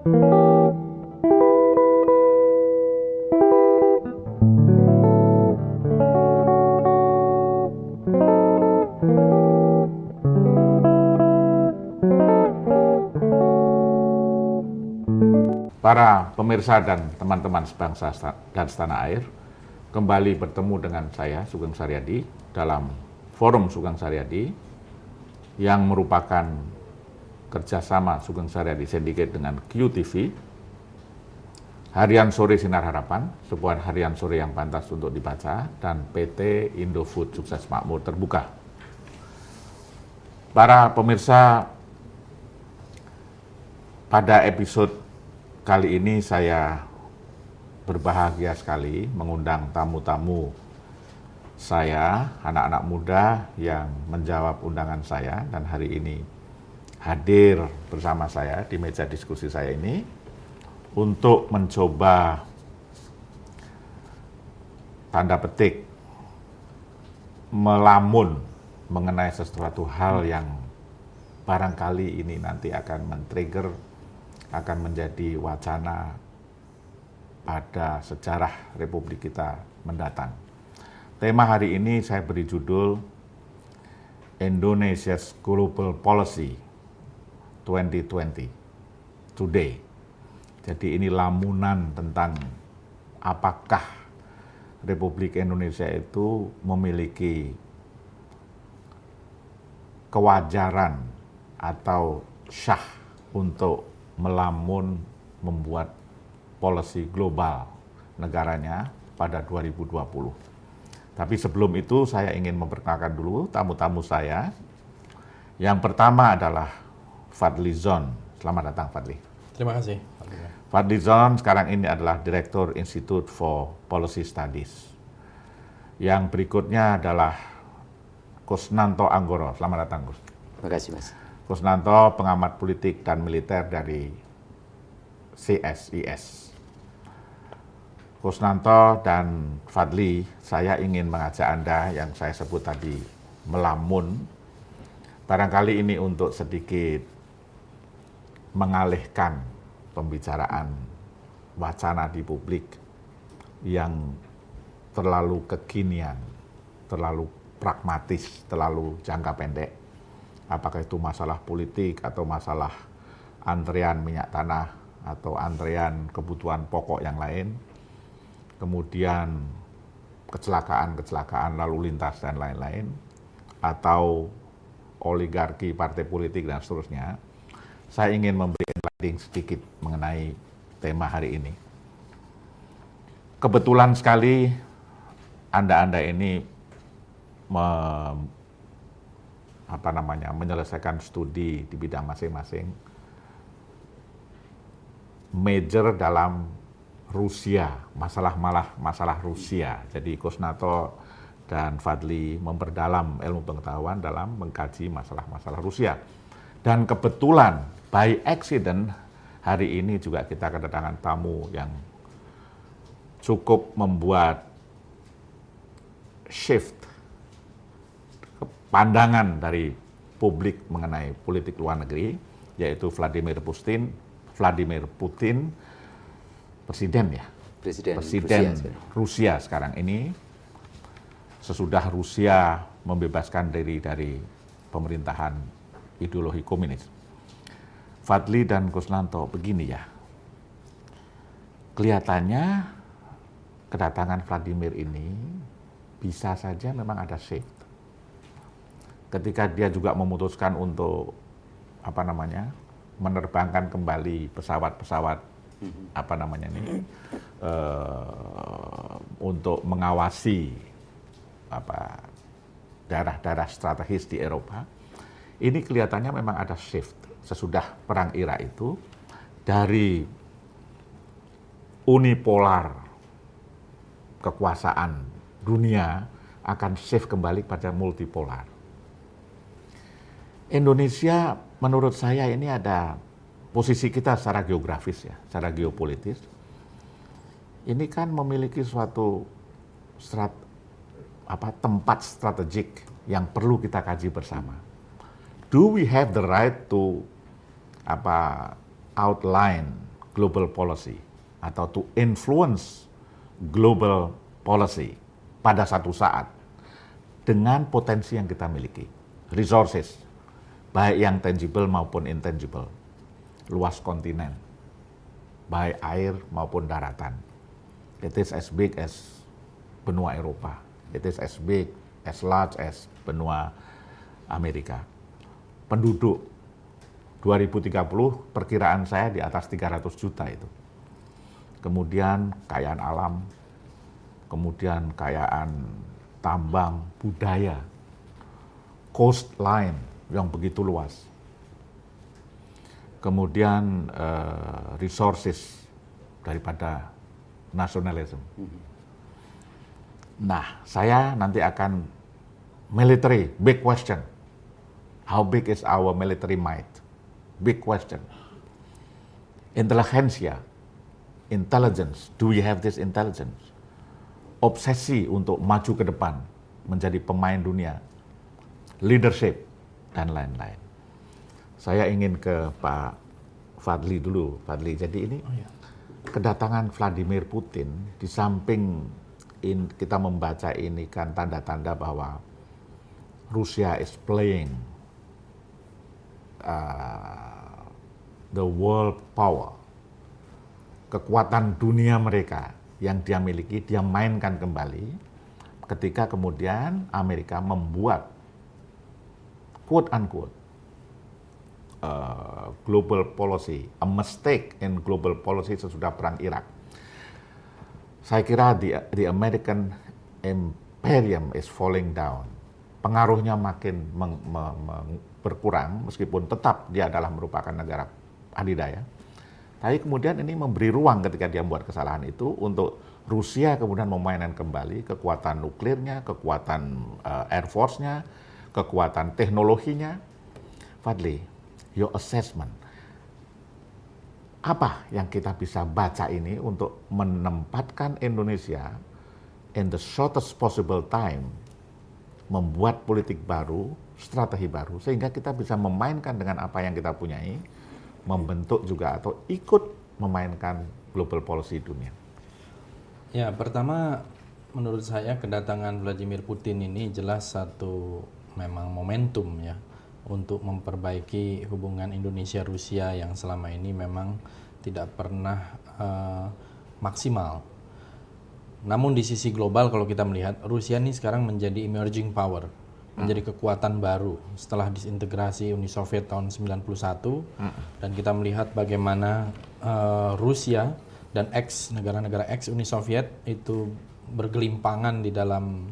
Para pemirsa dan teman-teman sebangsa dan setanah air, kembali bertemu dengan saya, Sugeng Saryadi, dalam Forum Sugeng Saryadi, yang merupakan kerjasama Sugeng Saryadi Syndicate dengan QTV, Harian Sore Sinar Harapan, sebuah harian sore yang pantas untuk dibaca, dan PT Indofood Sukses Makmur Terbuka. Para pemirsa, pada episode kali ini saya berbahagia sekali mengundang tamu-tamu saya, anak-anak muda yang menjawab undangan saya dan hari ini hadir bersama saya di meja diskusi saya ini untuk mencoba tanda petik melamun mengenai sesuatu hal yang barangkali ini nanti akan men-trigger, akan menjadi wacana pada sejarah Republik kita mendatang. Tema hari ini saya beri judul Indonesia's Global Policy 2020 Today. Jadi ini lamunan tentang apakah Republik Indonesia itu memiliki kewajaran atau syah untuk melamun membuat policy global negaranya pada 2020. Tapi sebelum itu saya ingin memperkenalkan dulu tamu-tamu saya. Yang pertama adalah Fadli Zon. Selamat datang Fadli. Terima kasih. Fadli Zon sekarang ini adalah Direktur Institute for Policy Studies. Yang berikutnya adalah Kusnanto Anggoro. Selamat datang Gus. Terima kasih Mas. Kusnanto, pengamat politik dan militer dari CSIS. Kusnanto dan Fadli, saya ingin mengajak Anda yang saya sebut tadi melamun. Barangkali ini untuk sedikit mengalihkan pembicaraan wacana di publik yang terlalu kekinian, terlalu pragmatis, terlalu jangka pendek. Apakah itu masalah politik atau masalah antrean minyak tanah atau antrean kebutuhan pokok yang lain, kemudian kecelakaan lalu lintas dan lain-lain, atau oligarki partai politik dan seterusnya. Saya ingin memberi enlightening sedikit mengenai tema hari ini. Kebetulan sekali Anda ini menyelesaikan studi di bidang masing-masing, major dalam Rusia, masalah Rusia. Jadi Kusnanto dan Fadli memperdalam ilmu pengetahuan dalam mengkaji masalah-masalah Rusia. Dan kebetulan by accident hari ini juga kita kedatangan tamu yang cukup membuat shift pandangan dari publik mengenai politik luar negeri, yaitu Vladimir Putin, presiden Rusia sekarang ini, sesudah Rusia membebaskan diri dari pemerintahan ideologi komunis. Fadli dan Kusnanto, begini ya, kelihatannya kedatangan Vladimir ini bisa saja memang ada shift. Ketika dia juga memutuskan untuk menerbangkan kembali pesawat-pesawat untuk mengawasi daerah-daerah strategis di Eropa. Ini kelihatannya memang ada shift sesudah perang Irak itu dari unipolar kekuasaan dunia akan shift kembali pada multipolar. Indonesia menurut saya ini ada posisi kita secara geografis ya, secara geopolitis. Ini kan memiliki suatu tempat strategik yang perlu kita kaji bersama. Do we have the right to outline global policy atau to influence global policy pada satu saat dengan potensi yang kita miliki, resources, baik yang tangible maupun intangible, luas kontinen, baik air maupun daratan. It is as big as benua Eropa, it is as big, as large as benua Amerika. Penduduk 2030 perkiraan saya di atas 300 juta itu. Kemudian kekayaan alam, kemudian kekayaan tambang, budaya, coastline yang begitu luas. Kemudian resources daripada nasionalisme. Nah, saya nanti akan military, big question. How big is our military might? Big question. Intelligence, do we have this intelligence? Obsesi untuk maju ke depan, menjadi pemain dunia, leadership, dan lain-lain. Saya ingin ke Pak Fadli dulu. Fadli, jadi ini kedatangan Vladimir Putin, di samping kita membaca ini kan tanda-tanda bahwa Rusia is playing the world power. Kekuatan dunia mereka yang dia miliki, dia mainkan kembali ketika kemudian Amerika membuat quote-unquote global policy, a mistake in global policy sesudah perang Irak. Saya kira the American imperium is falling down. Pengaruhnya makin berkurang, meskipun tetap dia adalah merupakan negara adidaya. Tapi kemudian ini memberi ruang ketika dia membuat kesalahan itu untuk Rusia kemudian memainkan kembali kekuatan nuklirnya, kekuatan Air Force-nya, kekuatan teknologinya. Fadli, your assessment. Apa yang kita bisa baca ini untuk menempatkan Indonesia in the shortest possible time, membuat politik baru, strategi baru, sehingga kita bisa memainkan dengan apa yang kita punyai, membentuk juga atau ikut memainkan global policy dunia. Ya, pertama menurut saya kedatangan Vladimir Putin ini jelas satu memang momentum ya untuk memperbaiki hubungan Indonesia-Rusia yang selama ini memang tidak pernah maksimal. Namun di sisi global kalau kita melihat, Rusia ini sekarang menjadi emerging power, menjadi kekuatan baru setelah disintegrasi Uni Soviet tahun 91, dan kita melihat bagaimana Rusia dan negara-negara ex Uni Soviet itu bergelimpangan di dalam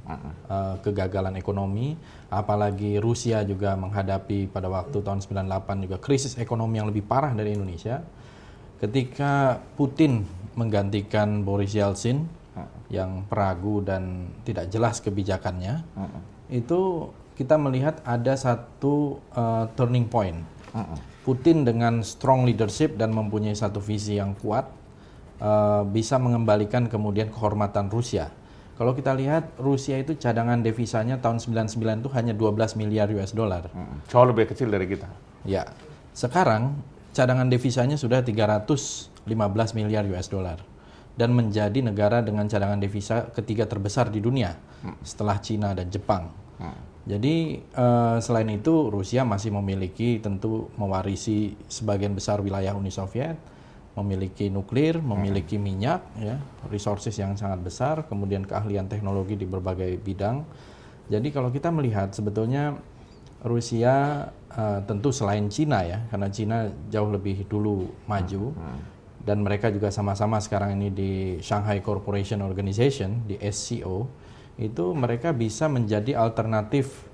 kegagalan ekonomi, apalagi Rusia juga menghadapi pada waktu tahun 98 juga krisis ekonomi yang lebih parah dari Indonesia. Ketika Putin menggantikan Boris Yeltsin yang peragu dan tidak jelas kebijakannya, itu kita melihat ada satu turning point. Putin dengan strong leadership dan mempunyai satu visi yang kuat bisa mengembalikan kemudian kehormatan Rusia. Kalau kita lihat Rusia itu cadangan devisanya tahun 99 itu hanya 12 miliar US dollar. Jauh lebih kecil dari kita. Ya, sekarang cadangan devisanya sudah 315 miliar US dollar dan menjadi negara dengan cadangan devisa ketiga terbesar di dunia setelah Cina dan Jepang. Jadi selain itu Rusia masih memiliki tentu mewarisi sebagian besar wilayah Uni Soviet, memiliki nuklir, memiliki minyak, ya, resources yang sangat besar, kemudian keahlian teknologi di berbagai bidang. Jadi kalau kita melihat sebetulnya Rusia tentu selain Cina ya, karena Cina jauh lebih dulu maju dan mereka juga sama-sama sekarang ini di Shanghai Cooperation Organization, di SCO, itu mereka bisa menjadi alternatif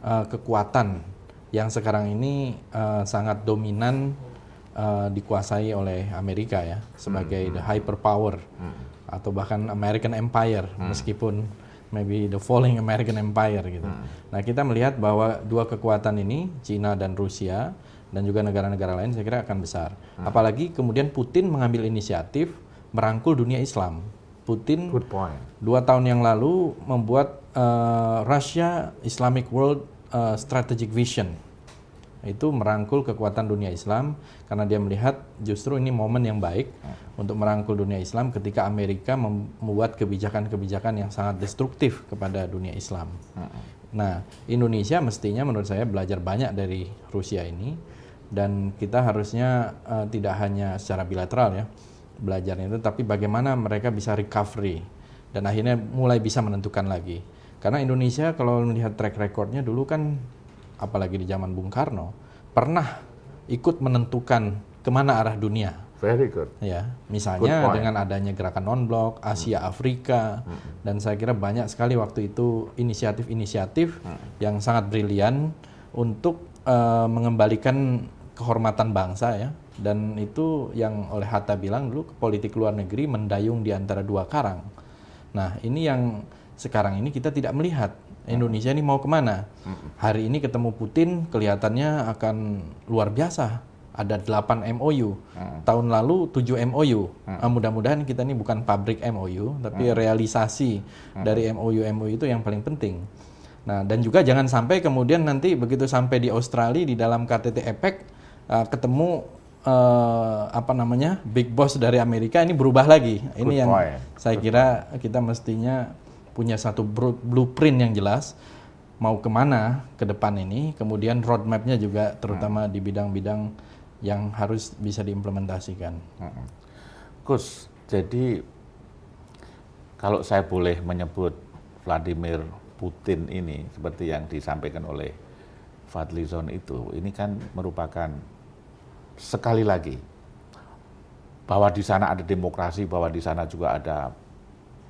kekuatan yang sekarang ini sangat dominan dikuasai oleh Amerika ya, sebagai the hyperpower atau bahkan American Empire, meskipun maybe the falling American Empire gitu. Nah, kita melihat bahwa dua kekuatan ini, Cina dan Rusia dan juga negara-negara lain, saya kira akan besar. Apalagi kemudian Putin mengambil inisiatif merangkul dunia Islam. Putin 2 tahun yang lalu membuat Russia Islamic World Strategic Vision itu merangkul kekuatan dunia Islam karena dia melihat justru ini momen yang baik untuk merangkul dunia Islam ketika Amerika membuat kebijakan-kebijakan yang sangat destruktif kepada dunia Islam. Nah, Indonesia mestinya menurut saya belajar banyak dari Rusia ini, dan kita harusnya tidak hanya secara bilateral ya belajarnya itu, tapi bagaimana mereka bisa recovery dan akhirnya mulai bisa menentukan lagi. Karena Indonesia kalau melihat track recordnya dulu kan, apalagi di zaman Bung Karno, pernah ikut menentukan kemana arah dunia. Very good. Ya, misalnya dengan adanya gerakan non-blok, Asia Afrika, dan saya kira banyak sekali waktu itu inisiatif-inisiatif yang sangat brilian untuk mengembalikan kehormatan bangsa ya. Dan itu yang oleh Hatta bilang dulu, politik luar negeri mendayung di antara dua karang. Nah, ini yang sekarang ini kita tidak melihat. Indonesia ini mau kemana? Hari ini ketemu Putin kelihatannya akan luar biasa. Ada 8 MOU. Tahun lalu 7 MOU. Mudah-mudahan kita ini bukan pabrik MOU, tapi realisasi dari MOU itu yang paling penting. Nah, dan juga jangan sampai kemudian nanti begitu sampai di Australia di dalam KTT APEC ketemu big boss dari Amerika ini berubah lagi. Ini yang saya kira kita mestinya punya satu blueprint yang jelas mau kemana ke depan ini, kemudian roadmap-nya juga terutama di bidang-bidang yang harus bisa diimplementasikan. Gus, jadi kalau saya boleh menyebut Vladimir Putin ini seperti yang disampaikan oleh Fadlizon itu, ini kan merupakan sekali lagi bahwa di sana ada demokrasi, bahwa di sana juga ada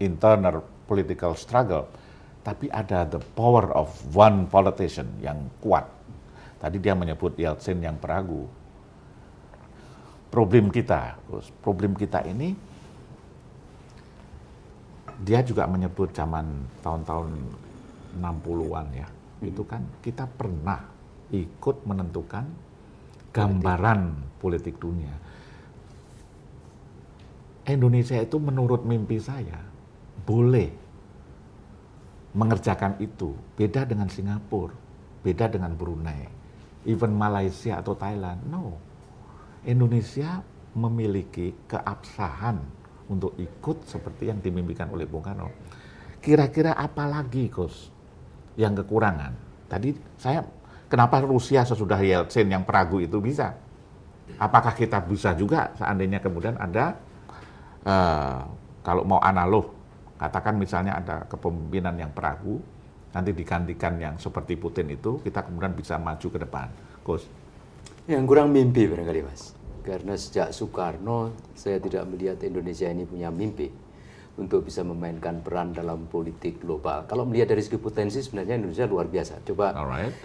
internal political struggle, tapi ada the power of one politician yang kuat. Tadi dia menyebut Yeltsin yang peragu. Problem kita ini, dia juga menyebut zaman tahun-tahun 60-an ya, itu kan kita pernah ikut menentukan gambaran politik dunia. Indonesia itu menurut mimpi saya boleh mengerjakan itu. Beda dengan Singapura, beda dengan Brunei, even Malaysia atau Thailand. No, Indonesia memiliki keabsahan untuk ikut seperti yang dimimpikan oleh Bung Karno. Kira-kira apa lagi, Gus, yang kekurangan? Tadi saya, kenapa Rusia sesudah Yeltsin yang peragu itu bisa? Apakah kita bisa juga seandainya kemudian ada, kalau mau analog, katakan misalnya ada kepemimpinan yang peragu, nanti digantikan yang seperti Putin itu, kita kemudian bisa maju ke depan. Gus? Yang kurang mimpi barangkali, Mas. Karena sejak Soekarno, saya tidak melihat Indonesia ini punya mimpi untuk bisa memainkan peran dalam politik global. Kalau melihat dari segi potensi, sebenarnya Indonesia luar biasa. Coba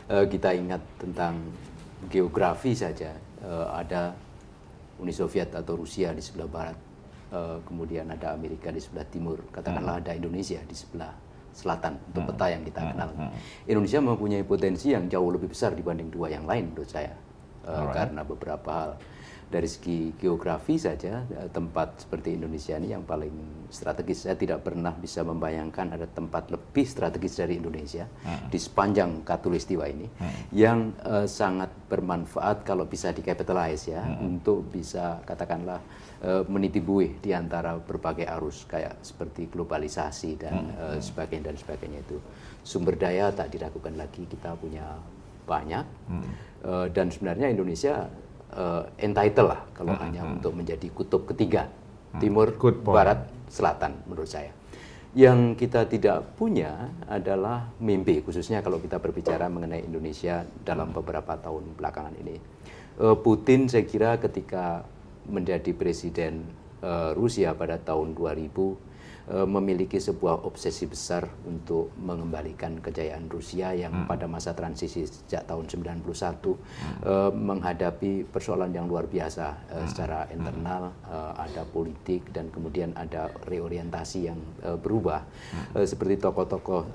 kita ingat tentang geografi saja. Ada Uni Soviet atau Rusia di sebelah barat. Kemudian ada Amerika di sebelah timur, katakanlah ada Indonesia di sebelah selatan untuk peta yang kita kenal. Indonesia mempunyai potensi yang jauh lebih besar dibanding dua yang lain menurut saya, karena beberapa hal. Dari segi geografi saja, tempat seperti Indonesia ini yang paling strategis. Saya tidak pernah bisa membayangkan ada tempat lebih strategis dari Indonesia di sepanjang Katulistiwa ini, yang sangat bermanfaat kalau bisa di-capitalize ya, untuk bisa katakanlah meniti buih di antara berbagai arus kayak seperti globalisasi dan sebagainya itu. Sumber daya tak diragukan lagi, kita punya banyak, dan sebenarnya Indonesia entitled lah kalau hanya untuk menjadi kutub ketiga, timur, barat, selatan menurut saya. Yang kita tidak punya adalah mimpi, khususnya kalau kita berbicara mengenai Indonesia dalam beberapa tahun belakangan ini. Putin saya kira ketika menjadi presiden Rusia pada tahun 2000 memiliki sebuah obsesi besar untuk mengembalikan kejayaan Rusia yang pada masa transisi sejak tahun 91 menghadapi persoalan yang luar biasa secara internal, ada politik dan kemudian ada reorientasi yang berubah, seperti tokoh-tokoh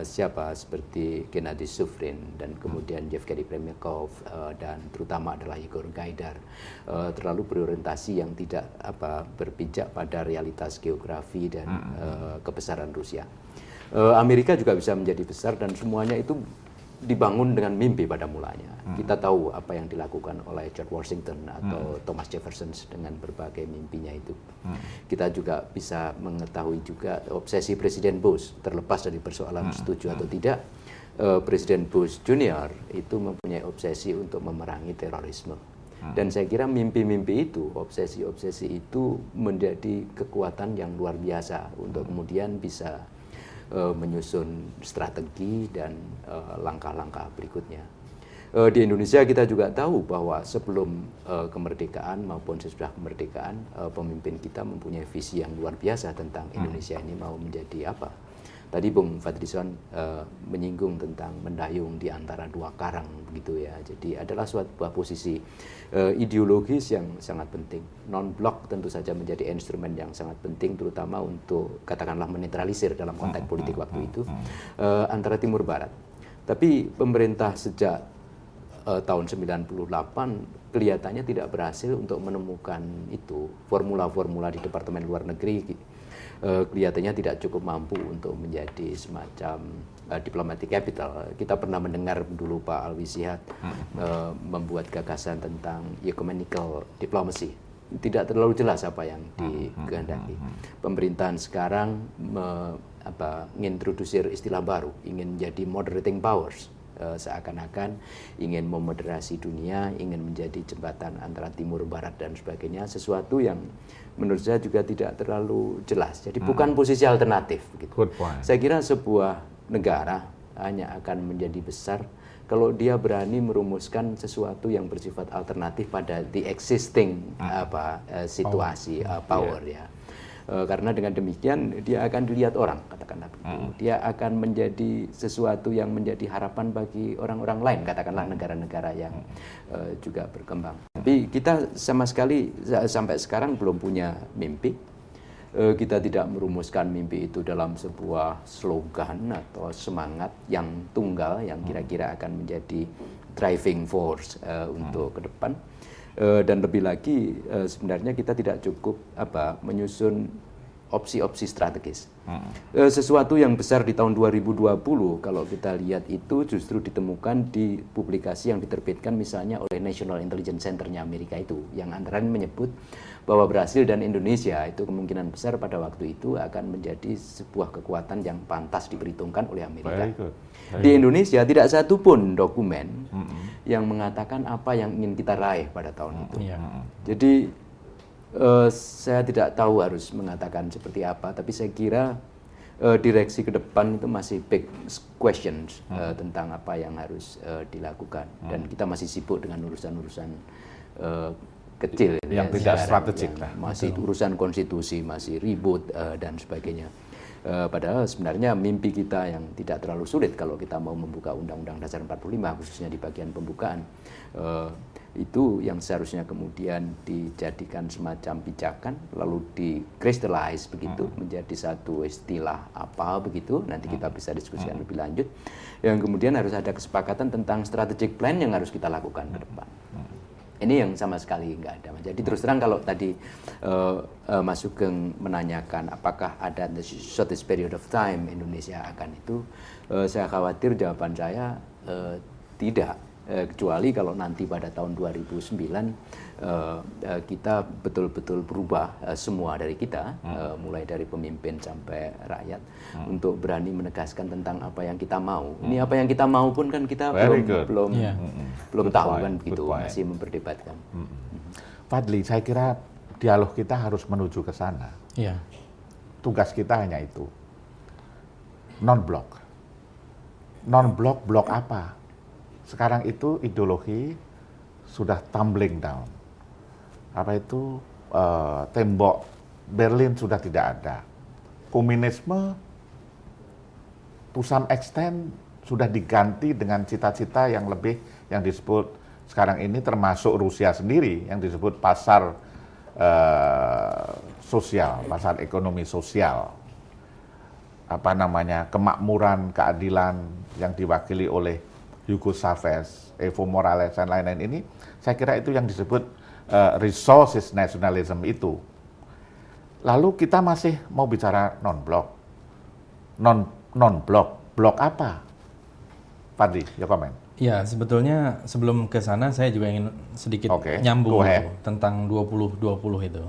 seperti Gennady Suvrin dan kemudian Yevgeny Premyakov dan terutama adalah Igor Gaidar, terlalu berorientasi yang tidak berpijak pada realitas geografi dan kebesaran Rusia. Amerika juga bisa menjadi besar dan semuanya itu dibangun dengan mimpi pada mulanya. Kita tahu apa yang dilakukan oleh George Washington atau Thomas Jefferson dengan berbagai mimpinya itu. Kita juga bisa mengetahui juga obsesi Presiden Bush, terlepas dari persoalan setuju atau tidak. Presiden Bush Junior itu mempunyai obsesi untuk memerangi terorisme. Dan saya kira mimpi-mimpi itu, obsesi-obsesi itu menjadi kekuatan yang luar biasa untuk kemudian bisa menyusun strategi dan langkah-langkah berikutnya. Di Indonesia kita juga tahu bahwa sebelum kemerdekaan maupun sesudah kemerdekaan, pemimpin kita mempunyai visi yang luar biasa tentang Indonesia ini mau menjadi apa. Tadi Bung Fadlizon menyinggung tentang mendayung di antara dua karang begitu ya. Jadi adalah suatu posisi ideologis yang sangat penting. Non-blok tentu saja menjadi instrumen yang sangat penting terutama untuk katakanlah menetralisir dalam konteks politik waktu itu antara Timur Barat. Tapi pemerintah sejak tahun 98 kelihatannya tidak berhasil untuk menemukan itu. Formula-formula di Departemen Luar Negeri kelihatannya tidak cukup mampu untuk menjadi semacam diplomatic capital. Kita pernah mendengar dulu Pak Alwi Sihat membuat gagasan tentang ecumenical diplomacy. Tidak terlalu jelas apa yang dikehendaki. Pemerintahan sekarang mengintroduksi istilah baru, ingin menjadi moderating powers. Seakan-akan ingin memoderasi dunia, ingin menjadi jembatan antara timur barat dan sebagainya, sesuatu yang menurut saya juga tidak terlalu jelas. Jadi bukan posisi alternatif gitu. Saya kira sebuah negara hanya akan menjadi besar kalau dia berani merumuskan sesuatu yang bersifat alternatif pada the existing situasi power ya. Karena dengan demikian dia akan dilihat orang, katakanlah begitu. Dia akan menjadi sesuatu yang menjadi harapan bagi orang-orang lain, katakanlah negara-negara yang juga berkembang. Tapi kita sama sekali sampai sekarang belum punya mimpi. Kita tidak merumuskan mimpi itu dalam sebuah slogan atau semangat yang tunggal yang kira-kira akan menjadi driving force untuk ke depan. Dan lebih lagi sebenarnya kita tidak cukup menyusun opsi-opsi strategis. Sesuatu yang besar di tahun 2020 kalau kita lihat itu justru ditemukan di publikasi yang diterbitkan misalnya oleh National Intelligence Center-nya Amerika itu, yang antara lain menyebut bahwa Brasil dan Indonesia itu kemungkinan besar pada waktu itu akan menjadi sebuah kekuatan yang pantas diperhitungkan oleh Amerika. Di Indonesia tidak satu pun dokumen yang mengatakan apa yang ingin kita raih pada tahun itu. Jadi saya tidak tahu harus mengatakan seperti apa, tapi saya kira direksi ke depan itu masih big questions tentang apa yang harus dilakukan, dan kita masih sibuk dengan urusan-urusan kecil yang tidak strategik, masih urusan konstitusi, masih ribut dan sebagainya. Padahal sebenarnya mimpi kita yang tidak terlalu sulit kalau kita mau membuka Undang-Undang Dasar 45 khususnya di bagian pembukaan itu yang seharusnya kemudian dijadikan semacam pijakan lalu dikristalize begitu menjadi satu istilah apa begitu, nanti kita bisa diskusikan lebih lanjut, yang kemudian harus ada kesepakatan tentang strategic plan yang harus kita lakukan ke depan. Ini yang sama sekali nggak ada. Jadi terus terang kalau tadi Mas Sugeng menanyakan apakah ada the shortest period of time Indonesia akan itu, saya khawatir jawaban saya tidak. Kecuali kalau nanti pada tahun 2009 kita betul-betul berubah semua dari kita, mulai dari pemimpin sampai rakyat, untuk berani menegaskan tentang apa yang kita mau. Ini apa yang kita mau pun kan kita belum tahu kan begitu, masih memperdebatkan. Fadli, saya kira dialog kita harus menuju ke sana. Tugas kita hanya itu. Non-blok. Non-blok, blok apa? Sekarang itu ideologi sudah tumbling down. Apa itu tembok Berlin sudah tidak ada. Komunisme to some extent sudah diganti dengan cita-cita yang lebih yang disebut sekarang ini termasuk Rusia sendiri yang disebut pasar sosial, pasar ekonomi sosial. Apa namanya, kemakmuran, keadilan yang diwakili oleh Hugo Chavez, Evo Morales, dan lain-lain ini, saya kira itu yang disebut resources nationalism itu. Lalu kita masih mau bicara non-blok. Non-blok, blok apa? Fadli, your comment. Ya, sebetulnya sebelum ke sana saya juga ingin sedikit nyambung tentang 2020 itu.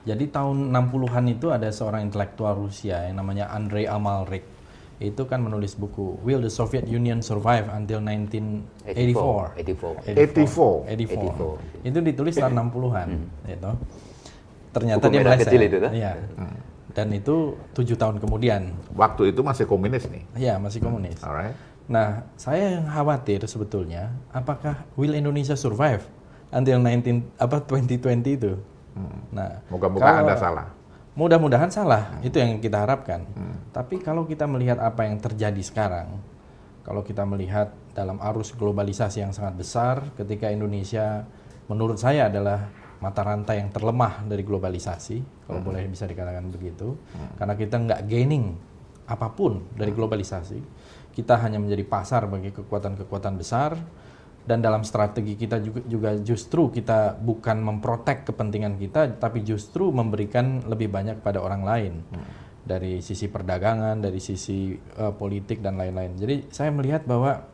Jadi tahun 60-an itu ada seorang intelektual Rusia yang namanya Andrei Amalrik. Itu kan menulis buku Will the Soviet Union Survive Until 1984? 84. Itu ditulis tahun 60-an. Gitu. Ternyata buku dia meleset. Itu, ya. Dan itu 7 tahun kemudian. Waktu itu masih komunis nih? Iya, masih komunis. Alright. Nah, saya yang khawatir sebetulnya, apakah will Indonesia survive until 2020 itu? Nah, moga-moga Anda salah. Mudah-mudahan salah, itu yang kita harapkan. Tapi kalau kita melihat apa yang terjadi sekarang, kalau kita melihat dalam arus globalisasi yang sangat besar, ketika Indonesia menurut saya adalah mata rantai yang terlemah dari globalisasi, kalau boleh bisa dikatakan begitu, karena kita nggak gaining apapun dari globalisasi. Kita hanya menjadi pasar bagi kekuatan-kekuatan besar, dan dalam strategi kita juga justru kita bukan memprotek kepentingan kita, tapi justru memberikan lebih banyak pada orang lain. Dari sisi perdagangan, dari sisi politik dan lain-lain. Jadi saya melihat bahwa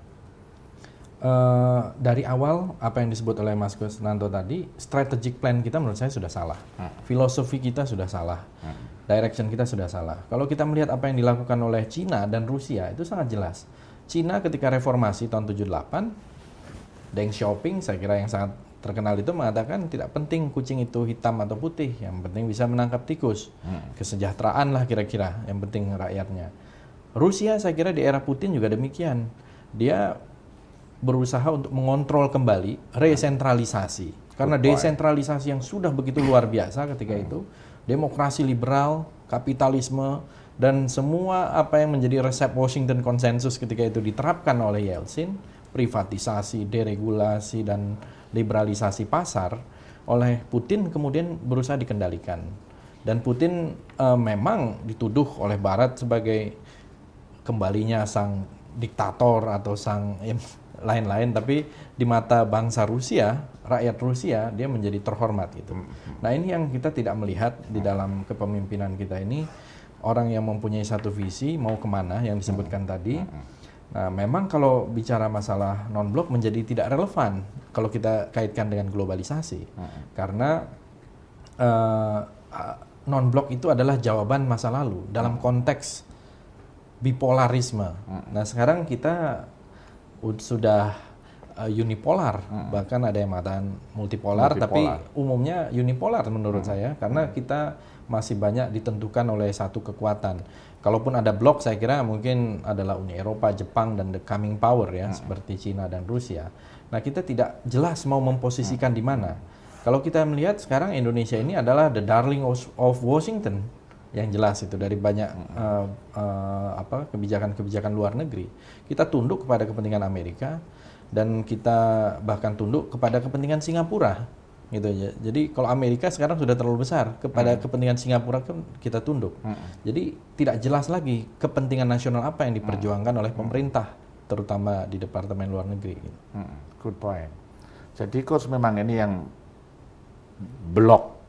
dari awal apa yang disebut oleh Mas Kusnanto tadi, strategic plan kita menurut saya sudah salah. Filosofi kita sudah salah. Direction kita sudah salah. Kalau kita melihat apa yang dilakukan oleh Cina dan Rusia, itu sangat jelas. Cina ketika reformasi tahun 78, Deng Xiaoping saya kira yang sangat terkenal itu mengatakan tidak penting kucing itu hitam atau putih, yang penting bisa menangkap tikus. Kesejahteraan lah kira-kira, yang penting rakyatnya. Rusia saya kira di era Putin juga demikian. Dia berusaha untuk mengontrol kembali resentralisasi. Karena desentralisasi yang sudah begitu luar biasa ketika itu, demokrasi liberal, kapitalisme, dan semua apa yang menjadi resep Washington Consensus ketika itu diterapkan oleh Yeltsin, privatisasi, deregulasi, dan liberalisasi pasar, oleh Putin kemudian berusaha dikendalikan. Dan Putin memang dituduh oleh Barat sebagai kembalinya sang diktator atau sang lain-lain, tapi di mata bangsa Rusia, rakyat Rusia, dia menjadi terhormat gitu. Nah, ini yang kita tidak melihat di dalam kepemimpinan kita ini, orang yang mempunyai satu visi mau kemana yang disebutkan tadi. Nah, memang kalau bicara masalah non-blok menjadi tidak relevan kalau kita kaitkan dengan globalisasi, karena non-blok itu adalah jawaban masa lalu dalam konteks bipolarisme. Nah, sekarang kita sudah unipolar, bahkan ada yang mengatakan multipolar, tapi umumnya unipolar menurut saya, karena kita masih banyak ditentukan oleh satu kekuatan. Kalaupun ada blok, saya kira mungkin adalah Uni Eropa, Jepang, dan the coming power ya, seperti Cina dan Rusia. Nah, kita tidak jelas mau memposisikan di mana. Kalau kita melihat sekarang Indonesia ini adalah the darling of Washington, yang jelas itu dari banyak kebijakan-kebijakan luar negeri. Kita tunduk kepada kepentingan Amerika, dan kita bahkan tunduk kepada kepentingan Singapura. Gitu aja. Jadi kalau Amerika sekarang sudah terlalu besar, kepada kepentingan Singapura kita tunduk. Jadi tidak jelas lagi kepentingan nasional apa yang diperjuangkan oleh pemerintah, terutama di Departemen Luar Negeri. Good point. Jadi Coach memang ini yang blok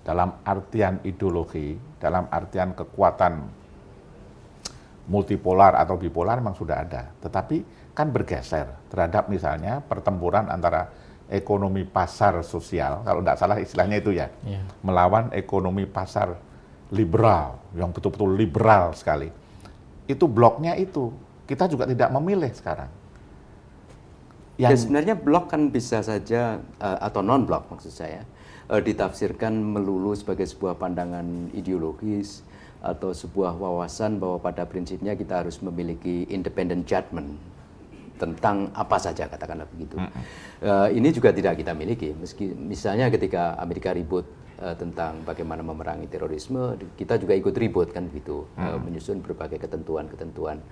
dalam artian ideologi, dalam artian kekuatan multipolar atau bipolar memang sudah ada. Tetapi kan bergeser terhadap misalnya pertempuran antara ekonomi pasar sosial, kalau tidak salah istilahnya itu ya, melawan ekonomi pasar liberal, yang betul-betul liberal sekali. Itu bloknya itu, kita juga tidak memilih sekarang. Ya sebenarnya blok kan bisa saja, atau non-blok maksud saya, ditafsirkan melulu sebagai sebuah pandangan ideologis atau sebuah wawasan bahwa pada prinsipnya kita harus memiliki independent judgment tentang apa saja, katakanlah begitu. Ini juga tidak kita miliki. Misalnya ketika Amerika ribut tentang bagaimana memerangi terorisme, kita juga ikut ribut kan begitu, menyusun berbagai ketentuan-ketentuan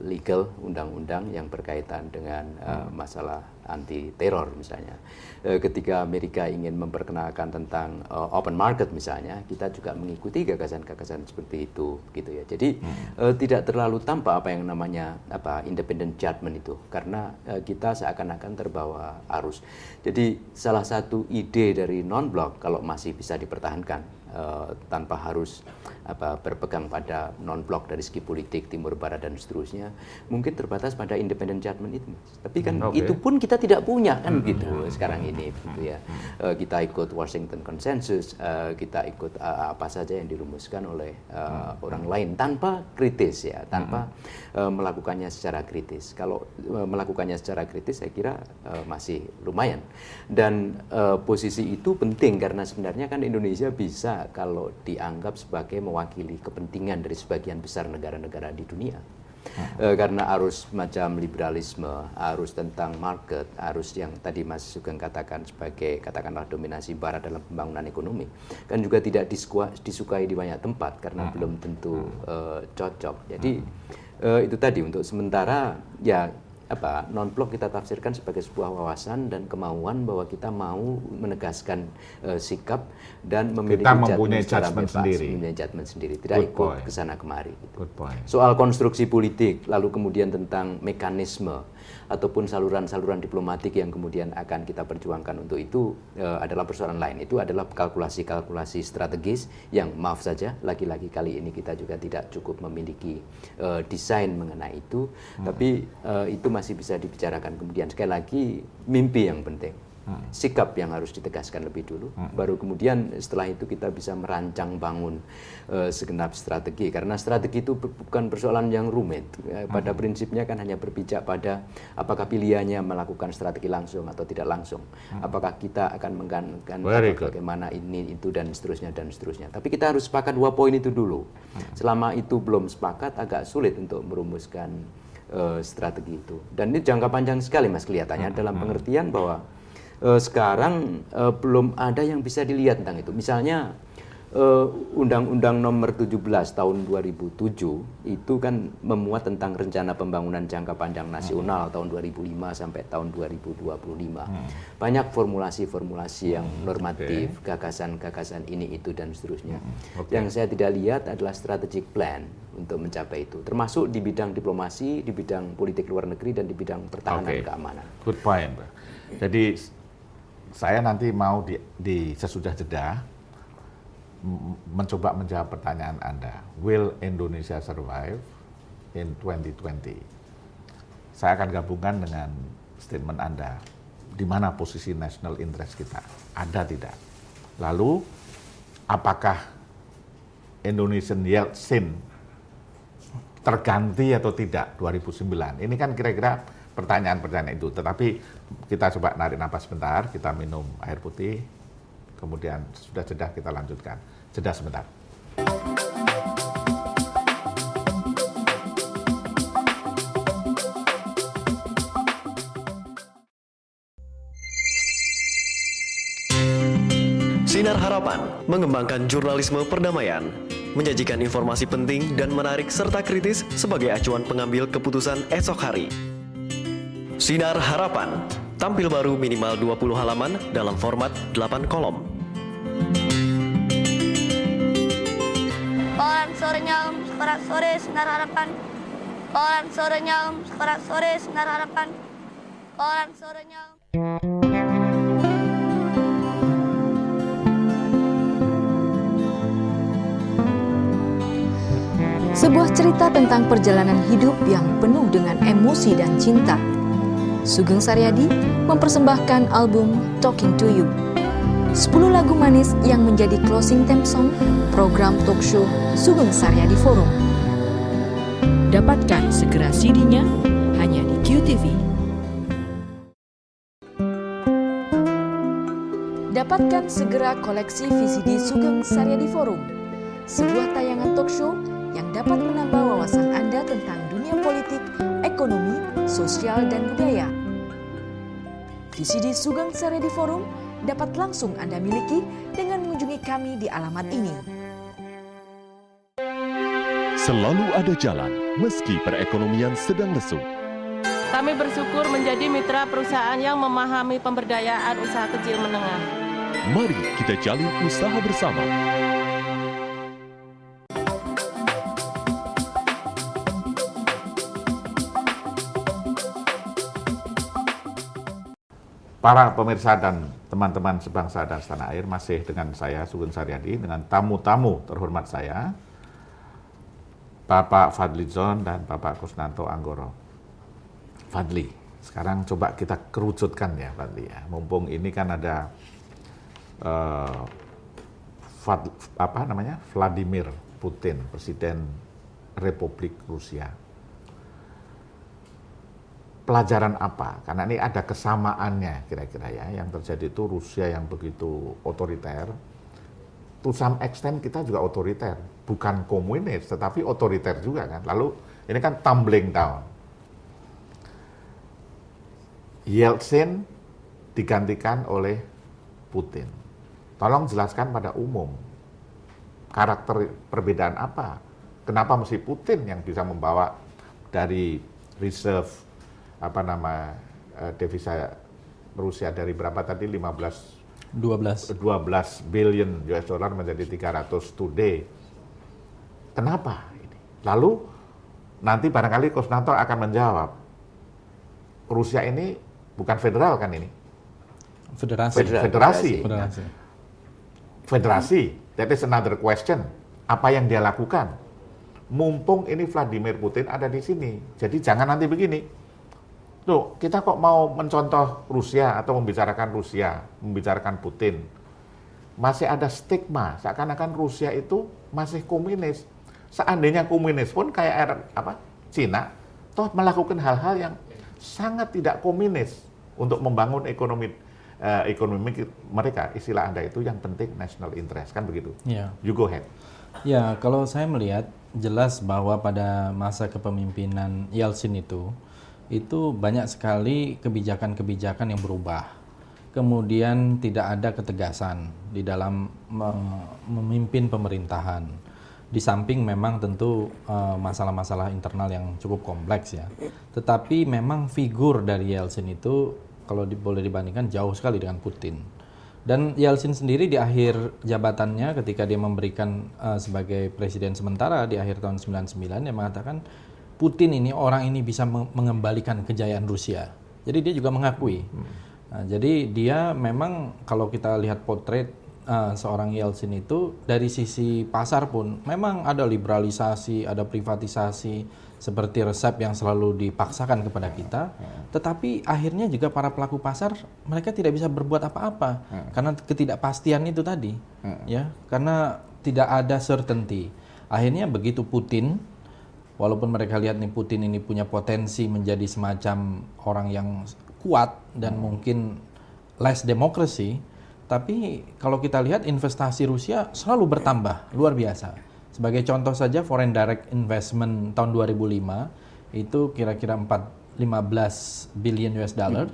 legal, undang-undang yang berkaitan dengan masalah anti teror misalnya. Ketika Amerika ingin memperkenalkan tentang open market misalnya, kita juga mengikuti gagasan-gagasan seperti itu, gitu ya. Jadi tidak terlalu tampak apa yang namanya independent judgment itu, karena kita seakan-akan terbawa arus. Jadi salah satu ide dari non-blok kalau masih bisa dipertahankan tanpa harus berpegang pada non-blok dari segi politik timur barat dan seterusnya, mungkin terbatas pada independent judgment itu. Tapi kan itu pun kita tidak punya kan gitu sekarang ini gitu ya. Kita ikut Washington Consensus, kita ikut apa saja yang dirumuskan oleh orang lain tanpa kritis ya, tanpa melakukannya secara kritis. Kalau melakukannya secara kritis saya kira masih lumayan. Dan posisi itu penting karena sebenarnya kan Indonesia bisa kalau dianggap sebagai mewakili kepentingan dari sebagian besar negara-negara di dunia. Karena arus macam liberalisme, arus tentang market, arus yang tadi Mas Sugeng katakan sebagai katakanlah dominasi barat dalam pembangunan ekonomi, kan juga tidak disukai di banyak tempat karena belum tentu cocok. Jadi itu tadi untuk sementara ya non-blok kita tafsirkan sebagai sebuah wawasan dan kemauan bahwa kita mau menegaskan sikap dan memiliki judgment sendiri, tidak ikut kesana kemari. Gitu. Soal konstruksi politik, lalu kemudian tentang mekanisme ataupun saluran-saluran diplomatik yang kemudian akan kita perjuangkan untuk itu adalah persoalan lain. Itu adalah kalkulasi-kalkulasi strategis yang maaf saja, lagi-lagi kali ini kita juga tidak cukup memiliki desain mengenai itu, tapi itu masih bisa dibicarakan kemudian. Sekali lagi, mimpi yang penting. Sikap yang harus ditegaskan lebih dulu, baru kemudian setelah itu kita bisa merancang bangun segenap strategi, karena strategi itu bukan persoalan yang rumit. Pada prinsipnya kan hanya berpijak pada apakah pilihannya melakukan strategi langsung atau tidak langsung, apakah kita akan menggantikan bagaimana ini, itu, dan seterusnya. Tapi kita harus sepakat 2 poin itu dulu. Selama itu belum sepakat, agak sulit untuk merumuskan strategi itu. Dan ini jangka panjang sekali Mas kelihatannya, dalam pengertian bahwa sekarang belum ada yang bisa dilihat tentang itu. Misalnya Undang-Undang Nomor 17 tahun 2007 itu kan memuat tentang rencana pembangunan jangka panjang nasional tahun 2005 sampai tahun 2025. Banyak formulasi-formulasi yang normatif, gagasan-gagasan ini, itu, dan seterusnya. Yang saya tidak lihat adalah strategic plan untuk mencapai itu, termasuk di bidang diplomasi, di bidang politik luar negeri, dan di bidang pertahanan keamanan. Good point, Pak. Jadi saya nanti mau di sesudah jeda mencoba menjawab pertanyaan Anda. Will Indonesia survive in 2020? Saya akan gabungkan dengan statement Anda. Di mana posisi national interest kita? Ada tidak? Lalu, apakah Indonesian Yeltsin terganti atau tidak 2009? Ini kan kira-kira pertanyaan-pertanyaan itu. Tetapi kita coba narik napas sebentar, kita minum air putih, kemudian sudah jeda kita lanjutkan. Jeda sebentar. Sinar Harapan mengembangkan jurnalisme perdamaian, menyajikan informasi penting dan menarik serta kritis sebagai acuan pengambil keputusan esok hari. Sinar Harapan, tampil baru minimal 20 halaman dalam format 8 kolom. Koran sorenya sekolah sore Sinar Harapan. Koran sorenya sekolah sore Sinar Harapan. Koran sorenya. Sebuah cerita tentang perjalanan hidup yang penuh dengan emosi dan cinta. Sugeng Saryadi mempersembahkan album Talking to You. 10 lagu manis yang menjadi closing theme song program talk show Sugeng Saryadi Forum. Dapatkan segera CD-nya hanya di QTV. Dapatkan segera koleksi VCD Sugeng Saryadi Forum. Sebuah tayangan talk show yang dapat menambah wawasan Anda tentang dunia politik, ekonomi, sosial, dan budaya. VCD Sugeng Saryadi Forum dapat langsung Anda miliki dengan mengunjungi kami di alamat ini. Selalu ada jalan, meski perekonomian sedang lesu. Kami bersyukur menjadi mitra perusahaan yang memahami pemberdayaan usaha kecil menengah. Mari kita jalin usaha bersama. para pemirsa dan teman-teman sebangsa dan setanah air, masih dengan saya Sugeng Saryadi, dengan tamu-tamu terhormat saya, Bapak Fadlizon dan Bapak Kusnanto Anggoro. Fadli, sekarang coba kita kerucutkan ya Fadli ya, mumpung ini kan ada Vladimir Putin, Presiden Republik Rusia. Pelajaran apa? Karena ini ada kesamaannya kira-kira ya, yang terjadi itu Rusia yang begitu otoriter, to some extent kita juga otoriter, bukan komunis tetapi otoriter juga kan. Lalu ini kan tumbling down. Yeltsin digantikan oleh Putin. Tolong jelaskan pada umum, karakter perbedaan apa? Kenapa mesti Putin yang bisa membawa dari reserve devisa Rusia dari berapa tadi 12 billion US dollar menjadi 300 today. Kenapa ini? Lalu nanti barangkali Kusnanto akan menjawab, Rusia ini bukan federal kan ini? Federasi. That is another question. Apa yang dia lakukan? Mumpung ini Vladimir Putin ada di sini. Jadi jangan nanti begini. Tuh, kita kok mau mencontoh Rusia atau membicarakan Rusia, membicarakan Putin. Masih ada stigma, seakan-akan Rusia itu masih komunis. Seandainya komunis pun kayak Cina, toh melakukan hal-hal yang sangat tidak komunis untuk membangun ekonomi mereka. Istilah Anda itu yang penting national interest, kan begitu? Yeah. You go ahead. Ya, kalau saya melihat jelas bahwa pada masa kepemimpinan Yeltsin itu banyak sekali kebijakan-kebijakan yang berubah. Kemudian tidak ada ketegasan di dalam memimpin pemerintahan. Di samping memang tentu masalah-masalah internal yang cukup kompleks ya. Tetapi memang figur dari Yeltsin itu kalau boleh dibandingkan jauh sekali dengan Putin. Dan Yeltsin sendiri di akhir jabatannya ketika dia memberikan sebagai presiden sementara di akhir tahun 99, dia mengatakan Putin ini, orang ini bisa mengembalikan kejayaan Rusia. Jadi dia juga mengakui. Nah, jadi dia memang kalau kita lihat potret seorang Yeltsin itu dari sisi pasar pun memang ada liberalisasi, ada privatisasi seperti resep yang selalu dipaksakan kepada kita. Tetapi akhirnya juga para pelaku pasar mereka tidak bisa berbuat apa-apa karena ketidakpastian itu tadi, ya, karena tidak ada certainty. Akhirnya begitu Putin, walaupun mereka lihat nih Putin ini punya potensi menjadi semacam orang yang kuat dan mungkin less democracy, tapi kalau kita lihat investasi Rusia selalu bertambah, luar biasa. Sebagai contoh saja foreign direct investment tahun 2005 itu kira-kira 15 billion US dollar.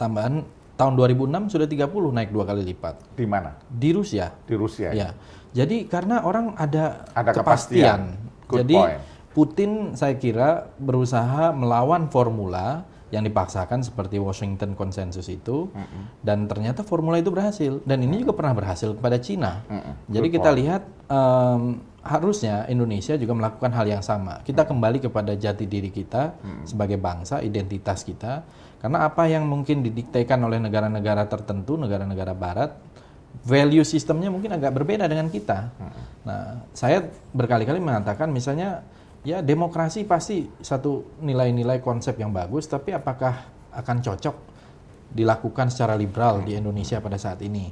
Tambahan tahun 2006 sudah 30, naik 2 kali lipat. Di mana? Di Rusia. Di Rusia. Ya. Jadi karena orang ada kepastian. Jadi Putin saya kira berusaha melawan formula yang dipaksakan seperti Washington Consensus itu, dan ternyata formula itu berhasil. Dan ini juga pernah berhasil kepada Cina. Jadi kita lihat harusnya Indonesia juga melakukan hal yang sama. Kita kembali kepada jati diri kita sebagai bangsa, identitas kita. Karena apa yang mungkin didiktekan oleh negara-negara tertentu, negara-negara Barat, value sistemnya mungkin agak berbeda dengan kita. Nah, saya berkali-kali mengatakan misalnya, ya demokrasi pasti satu nilai-nilai konsep yang bagus, tapi apakah akan cocok dilakukan secara liberal di Indonesia pada saat ini?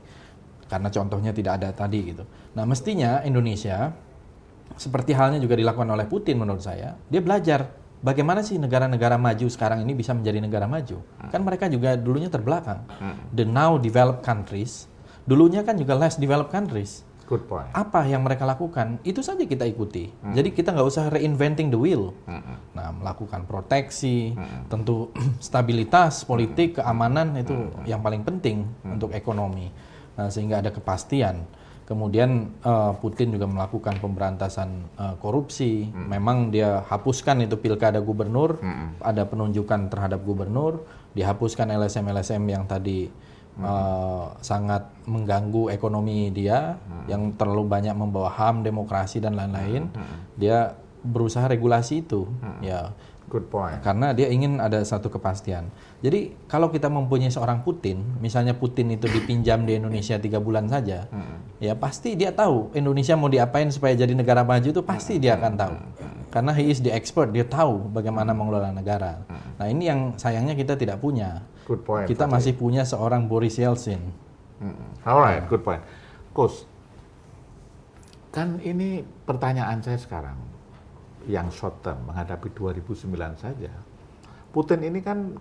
Karena contohnya tidak ada tadi gitu. Nah, mestinya Indonesia, seperti halnya juga dilakukan oleh Putin menurut saya, dia belajar bagaimana sih negara-negara maju sekarang ini bisa menjadi negara maju. Kan mereka juga dulunya terbelakang. The now developed countries, dulunya kan juga less developed countries. Good point. Apa yang mereka lakukan, itu saja kita ikuti. Jadi kita nggak usah reinventing the wheel. Nah, melakukan proteksi, tentu stabilitas politik, keamanan itu yang paling penting untuk ekonomi. Nah, sehingga ada kepastian. Kemudian Putin juga melakukan pemberantasan korupsi. Memang dia hapuskan itu pilkada gubernur, ada penunjukan terhadap gubernur, dihapuskan LSM-LSM yang tadi sangat mengganggu ekonomi dia, yang terlalu banyak membawa HAM, demokrasi dan lain-lain. Dia berusaha regulasi itu, ya Good point. Karena dia ingin ada satu kepastian. Jadi kalau kita mempunyai seorang Putin, misalnya Putin itu dipinjam di Indonesia 3 bulan saja, ya pasti dia tahu Indonesia mau diapain supaya jadi negara maju itu pasti dia akan tahu. Karena he is the expert, dia tahu bagaimana mengelola negara. Nah ini yang sayangnya kita tidak punya. Good point. Kita masih punya seorang Boris Yeltsin. Alright, good point. Coach, kan ini pertanyaan saya sekarang. Yang short term menghadapi 2009 saja. Putin ini kan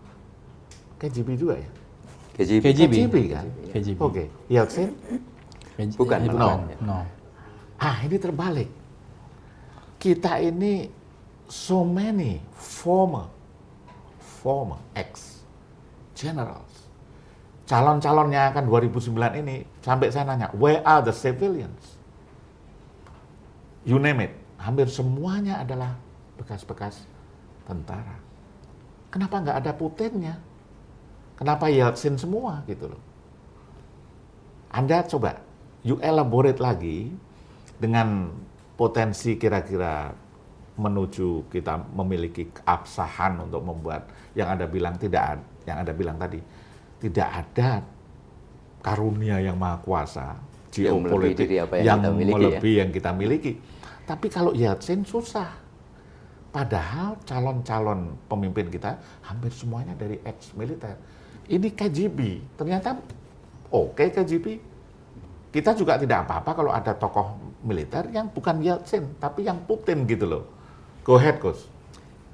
KGB juga ya? KGB kan? KGB. Oke. Yeltsin? Bukan. No. Ini terbalik. Kita ini so many former ex-generals. Calon-calonnya kan 2009 ini, sampai saya nanya, where are the civilians? You name it. Hampir semuanya adalah bekas-bekas tentara. Kenapa nggak ada Putinnya? Kenapa Yeltsin semua gitu loh? Anda coba, you elaborate lagi dengan potensi kira-kira menuju kita memiliki keabsahan untuk membuat yang Anda bilang tadi tidak ada karunia yang maha kuasa, geopolitik yang melebihi yang kita miliki. Tapi kalau Yeltsin susah. Padahal calon-calon pemimpin kita hampir semuanya dari ex-militer. Ini KGB. Ternyata oke, KGB. Kita juga tidak apa-apa kalau ada tokoh militer yang bukan Yeltsin, tapi yang Putin gitu loh. Go ahead, Coach.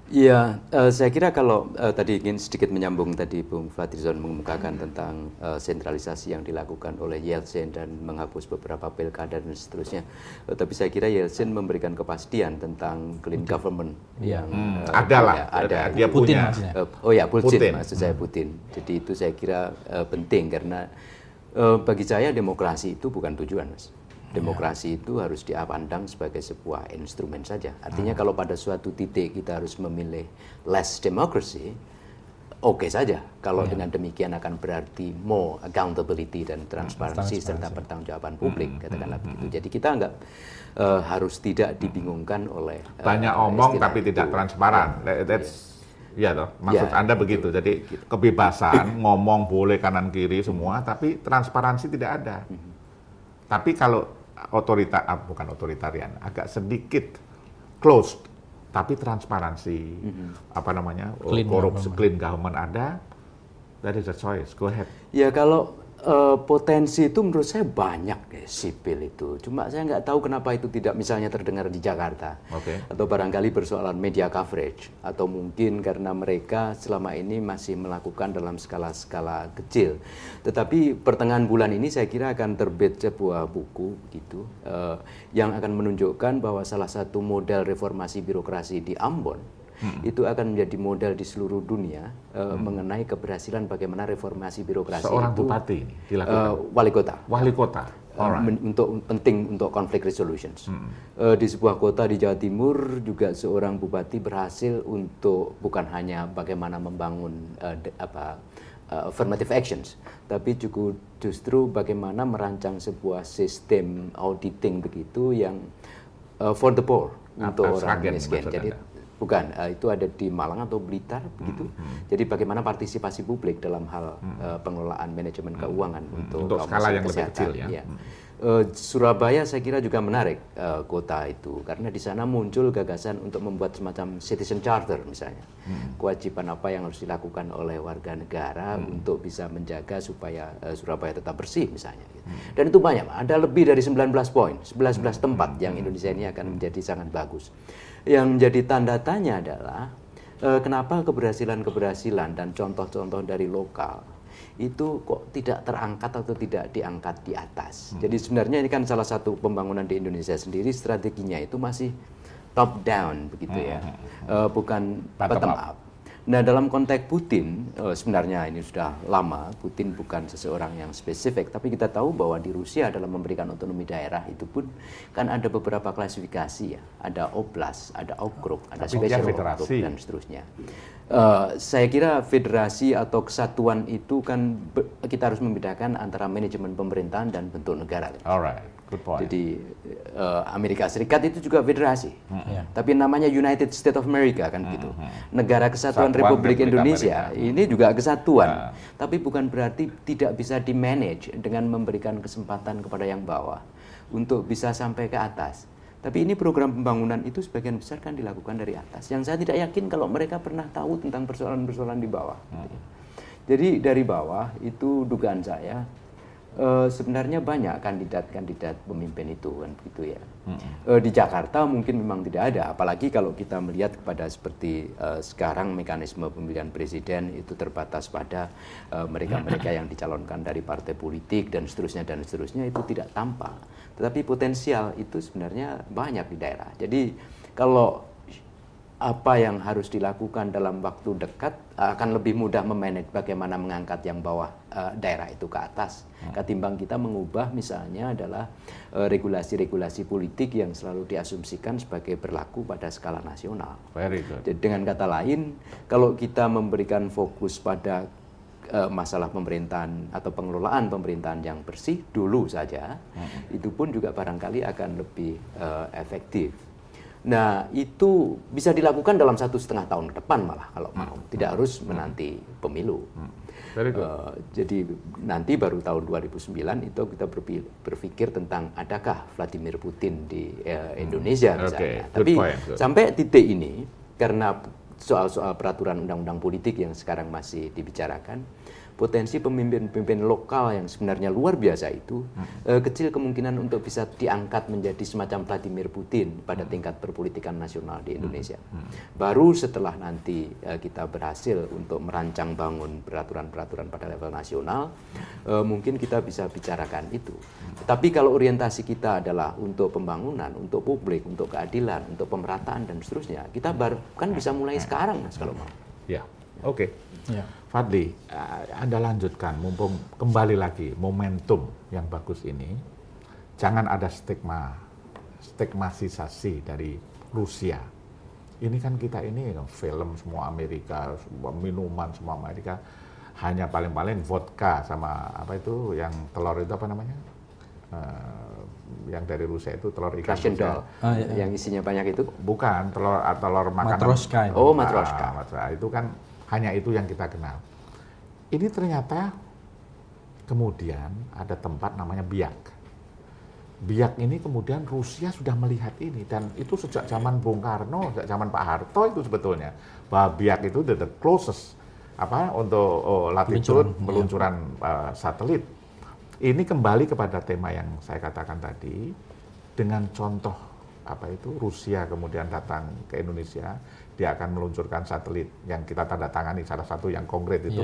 Iya, saya kira kalau tadi ingin sedikit menyambung tadi Bung Fadlizon mengemukakan tentang sentralisasi yang dilakukan oleh Yeltsin dan menghapus beberapa pilkada dan seterusnya. Tapi saya kira Yeltsin memberikan kepastian tentang clean government yang ada. Dia Putin punya. Putin. Maksud saya Putin. Jadi itu saya kira penting karena bagi saya demokrasi itu bukan tujuan, Mas. Demokrasi itu harus dipandang sebagai sebuah instrumen saja. Artinya kalau pada suatu titik kita harus memilih less democracy, oke saja. Kalau dengan demikian akan berarti more accountability dan transparansi serta pertanggungjawaban publik, katakanlah begitu. Jadi kita harus tidak dibingungkan oleh banyak omong tapi tidak transparan. Ya toh, maksud Anda begitu. Jadi kebebasan ngomong boleh kanan kiri semua, tapi transparansi tidak ada. Tapi kalau bukan otoritarian, agak sedikit closed, tapi transparansi, korupsi, clean government ada, that is a choice. Go ahead. Ya kalau potensi itu menurut saya banyak sipil itu. Cuma saya nggak tahu kenapa itu tidak misalnya terdengar di Jakarta. Atau barangkali persoalan media coverage. Atau mungkin karena mereka selama ini masih melakukan dalam skala-skala kecil. Tetapi pertengahan bulan ini saya kira akan terbit sebuah buku gitu, yang akan menunjukkan bahwa salah satu model reformasi birokrasi di Ambon itu akan menjadi model di seluruh dunia mengenai keberhasilan bagaimana reformasi birokrasi seorang itu bupati ini dilakukan. Wali kota. Alright. Penting untuk conflict resolutions. Di sebuah kota di Jawa Timur juga seorang bupati berhasil untuk bukan hanya bagaimana membangun affirmative actions, tapi juga justru bagaimana merancang sebuah sistem auditing begitu yang for the poor untuk orang miskin. Jadi bukan, itu ada di Malang atau Blitar begitu. Jadi bagaimana partisipasi publik dalam hal pengelolaan manajemen keuangan untuk skala yang lebih kecil ya. Surabaya saya kira juga menarik kota itu karena di sana muncul gagasan untuk membuat semacam citizen charter misalnya. Kewajiban apa yang harus dilakukan oleh warga negara untuk bisa menjaga supaya Surabaya tetap bersih misalnya. Dan itu banyak, ada lebih dari 19 poin, 11 tempat yang Indonesia ini akan menjadi sangat bagus. Yang menjadi tanda tanya adalah kenapa keberhasilan dan contoh-contoh dari lokal itu kok tidak terangkat atau tidak diangkat di atas. Jadi sebenarnya ini kan salah satu pembangunan di Indonesia sendiri, strateginya itu masih top down begitu ya, bukan bottom up. Nah dalam konteks Putin, sebenarnya ini sudah lama, Putin bukan seseorang yang spesifik, tapi kita tahu bahwa di Rusia dalam memberikan otonomi daerah itu pun kan ada beberapa klasifikasi ya, ada oblast, ada okrug, ada special okrug dan seterusnya. Saya kira federasi atau kesatuan itu kan kita harus membedakan antara manajemen pemerintahan dan bentuk negara. Alright. Good point. Jadi Amerika Serikat itu juga federasi, Ya. tapi namanya United States of America kan gitu. Negara Kesatuan Kesatuan Republik Republik Indonesia Amerika. ini juga kesatuan, tapi bukan berarti tidak bisa di-manage dengan memberikan kesempatan kepada yang bawah untuk bisa sampai ke atas. Tapi ini program pembangunan itu sebagian besar kan dilakukan dari atas. Yang saya tidak yakin kalau mereka pernah tahu tentang persoalan-persoalan di bawah. Jadi dari bawah itu dugaan saya sebenarnya banyak kandidat-kandidat pemimpin itu kan begitu ya. Di Jakarta mungkin memang tidak ada, apalagi kalau kita melihat kepada seperti sekarang mekanisme pemilihan presiden itu terbatas pada mereka-mereka yang dicalonkan dari partai politik dan seterusnya itu tidak tampak. Tetapi potensial itu sebenarnya banyak di daerah. Jadi kalau apa yang harus dilakukan dalam waktu dekat akan lebih mudah memanage bagaimana mengangkat yang bawah daerah itu ke atas ketimbang kita mengubah misalnya adalah regulasi-regulasi politik yang selalu diasumsikan sebagai berlaku pada skala nasional. Very good. Jadi dengan kata lain, kalau kita memberikan fokus pada masalah pemerintahan atau pengelolaan pemerintahan yang bersih dulu saja, itu pun juga barangkali akan lebih efektif. Nah, itu bisa dilakukan dalam 1,5 tahun ke depan malah kalau mau, tidak harus menanti pemilu. Jadi nanti baru tahun 2009 itu kita berpikir tentang adakah Vladimir Putin di Indonesia misalnya. Tapi sampai titik ini karena soal-soal peraturan undang-undang politik yang sekarang masih dibicarakan, potensi pemimpin-pemimpin lokal yang sebenarnya luar biasa itu kecil kemungkinan untuk bisa diangkat menjadi semacam Vladimir Putin pada tingkat perpolitikan nasional di Indonesia. Baru setelah nanti kita berhasil untuk merancang bangun peraturan-peraturan pada level nasional, mungkin kita bisa bicarakan itu. Tapi kalau orientasi kita adalah untuk pembangunan, untuk publik, untuk keadilan, untuk pemerataan dan seterusnya, kita baru kan bisa mulai sekarang Mas kalau mau. Ya, oke. Ya. Fadli, Anda lanjutkan, mumpung kembali lagi momentum yang bagus ini, jangan ada stigmatisasi dari Rusia. Ini kan kita ini film semua Amerika, semua minuman semua Amerika, hanya paling-paling vodka sama apa itu yang telur itu apa namanya? Yang dari Rusia itu telur ikan Russian Rusia. doll, yang isinya banyak itu? Bukan, telur makanan. Matroska. Oh, matroska. Itu kan hanya itu yang kita kenal. Ini ternyata kemudian ada tempat namanya Biak. Biak ini kemudian Rusia sudah melihat ini dan itu sejak zaman Bung Karno, sejak zaman Pak Harto itu sebetulnya bahwa Biak itu the closest untuk latitude peluncuran satelit. Ini kembali kepada tema yang saya katakan tadi dengan contoh Rusia kemudian datang ke Indonesia, dia akan meluncurkan satelit yang kita tanda tangani salah satu yang konkret itu.